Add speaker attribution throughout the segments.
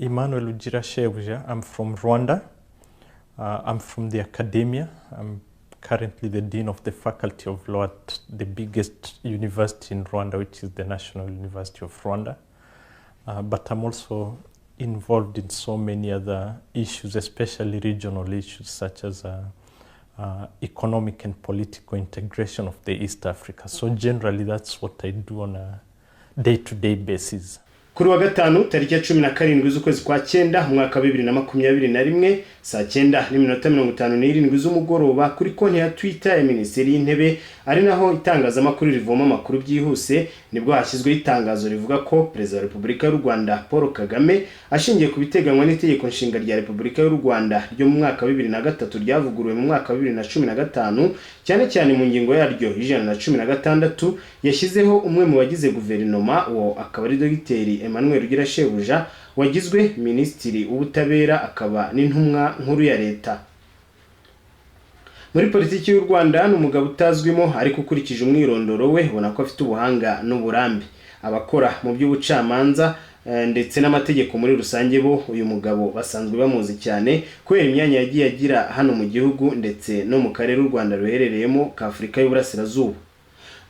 Speaker 1: Emmanuel Ugirashebuja. I'm from Rwanda. I'm from the academia. I'm currently the Dean of the Faculty of Law at the biggest university in Rwanda, which is the National University of Rwanda. But I'm also involved in so many other issues, especially regional issues such as economic and political integration of the East Africa. So generally that's what I do on a day-to-day basis.
Speaker 2: Kuri wa gatanu tariki ya 17 z'ukwezi kwa 9 mwaka 2021 saa 9:57 z'umugoroba kuri konti ya Twitter ya Minisitiri y'Intebe ari naho itangazamakuru rivoma amakuru byihuse nibwo hashyizwe itangazo rivuga ko Perezida wa Repubulika y'u Rwanda Paul Kagame ashingiye ku biteganywa n'itegeko nshinga rya Repubulika y'u Rwanda ryo mu mwaka 2003 ryavuguruwe mu mwaka 2015 cyane mu ngingo yaryo 116 yashyizeho umwe mu bagize guverinoma wo akaba ari Dr Emmanuel Ugirashebuja wagizwe Minisitiri w'Ubutabera akaba n'intumwa nkuru ya leta. Muri politiki y'u Rwanda n'umugabo utazwimo ariko ukurikije umwirondoro we ubona ko afite ubuhanga n'uburambe abakora mu by'ubucamanza ndetse n'amategeko muri rusange bo uyu mugabo basanzwe bamuzi cyane kubera imyanya yagiye agira hano mu gihugu ndetse no mu karere u Rwanda ruherereyemo ka Afurika y'Uburasirazuba.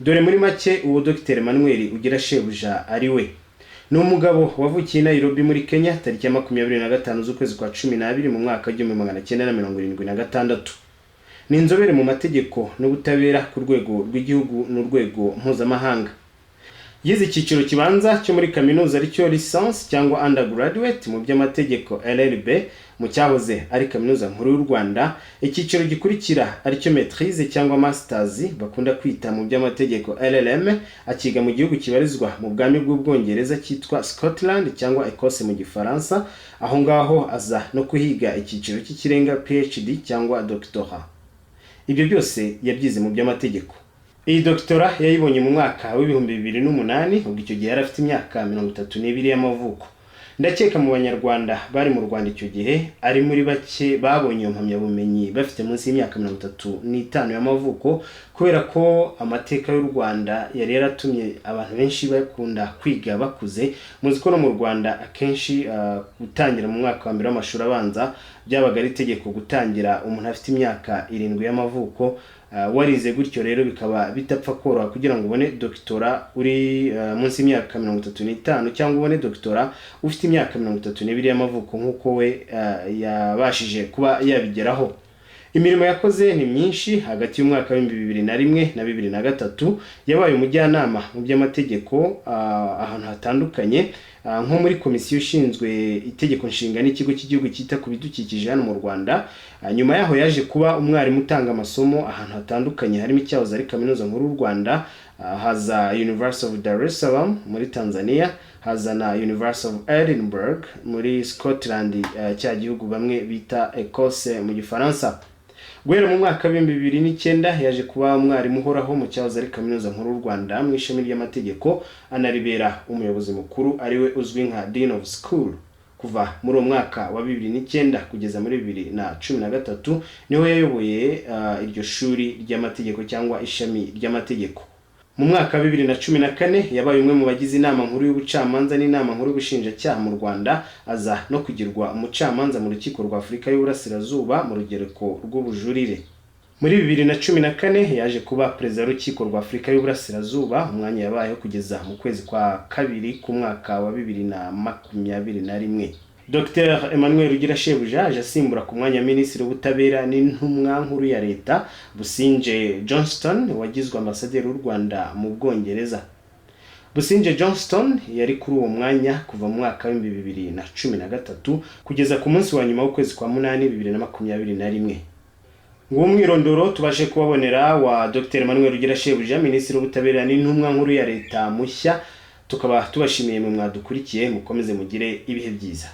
Speaker 2: Dore muri make uwo Dr Emmanuel Ugirashebuja ari we. Ni umugabo wavukiye Nairobi muri Kenya tariki ya 25 z'ukwezi kwa 12 mu mwaka wa 1976. Ni inzobere mu mategeko n'ubutabera ku rwego rw'igihugu n'urwego mpuzamahanga. Yize icyiciro kibanza cyo muri kaminuza aricyo licence cyangwa undergraduate mu by'amategeko LLB mu cyahoze ari kaminuza nkuru y'u Rwanda. Icyiciro gikurikira aricyo maîtrise cyangwa masters bakunda kwita mu by'amategeko LLM akiga mu gihugu kibarizwa mu bwami bw'Ubwongereza cyitwa Scotland cyangwa Ecosse mu Gifaransa. Aho ngaho aza no kuhiga icyiciro cy'ikirenga PhD cyangwa doctorat. Ibyo byose yabyize mu by'amategeko. Iyi doctora yayibonye mu mwaka wa 2008 ubwo icyo gihe yari afite imyaka 32 y'amavuko. Ndakeka mu banyarwanda bari mu Rwanda icyo gihe ari muri bake babonye impamyabumenyi bafite munsi y'imyaka 35 y'amavuko kubera ko amateka y'u Rwanda yari yaratumye abantu benshi bakunda kwiga bakuze. Muzi ko no mu Rwanda akenshi gutangira mu mwaka wa mbere w'amashuri abanza byabaga ari itegeko gutangira umuntu afite imyaka 7 y'amavuko. Warize gutyo rero bikaba bitapfa koroha kugira ngo ubone doctora uri munsi y'imyaka 35 cyangwa ubone doctora ufite imyaka 32 y'amavuko nkuko we yabashije kuba yabigeraho. Imirimo yakoze ni myinshi hagati y'umwaka wa 2001 na 2003 yabaye umujyanama mu by'amategeko ahantu hatandukanye nko muri komisiyo ishinzwe itegeko nshinga n'ikigo cy'igihugu cyita ku bidukikije hano mu Rwanda. Nyuma yaho yaje kuba umwarimu utanga amasomo ahantu hatandukanye harimo icyahoze ari kaminuza nkuru y'u Rwanda, haza University of Dar es Salaam muri Tanzania, haza na University of Edinburgh muri Scotland cya gihugu bamwe bita Ecosse mu Gifaransa. Guhera mu mwaka wa 2009 yaje kuba umwarimu uhoraho mu cyahoze ari kaminuza nkuru y'u Rwanda mu ishami ry'amategeko anaribera umuyobozi mukuru ariwe uzwi nka Dean of School. Kuva muri uwo mwaka wa 2009 kugeza muri 2013 niho yayoboye iryo shuri ry'amategeko cyangwa ishami ry'amategeko. Mu mwaka wa 2014 yabaye umwe mu bagize inama nkuru y'ubucamanza n'inama nkuru y'ubushinjacyaha mu Rwanda aza no kugirwa umucamanza mu rukiko rwa Afurika y'Uburasirazuba mu rugereko rw'ubujurire. Muri 2014 yaje kuba perezida w'urukiko rwa Afurika y'Uburasirazuba umwanya yabayeho kugeza mu kwezi kwa 2 ku mwaka wa 2021. Dr Emmanuel Ugirashebuja aje asimbura ku mwanya Minisitiri w'Ubutabera n'intumwa nkuru ya leta Businje Johnston wagizwe ambasaderi w'u Rwanda mu Bwongereza. Businje Johnston yari kuri uwo mwanya kuva mu mwaka wa 2013 kugeza ku munsi wa nyuma w'ukwezi kwa 8 2021. Nguwo mwirondoro tubashe kubabonera wa Dr Emmanuel Ugirashebuja Minisitiri w'Ubutabera n'intumwa nkuru ya leta mushya. Tukaba tubashimiye mu mwadukurikiye mukomeze mugire ibihe byiza.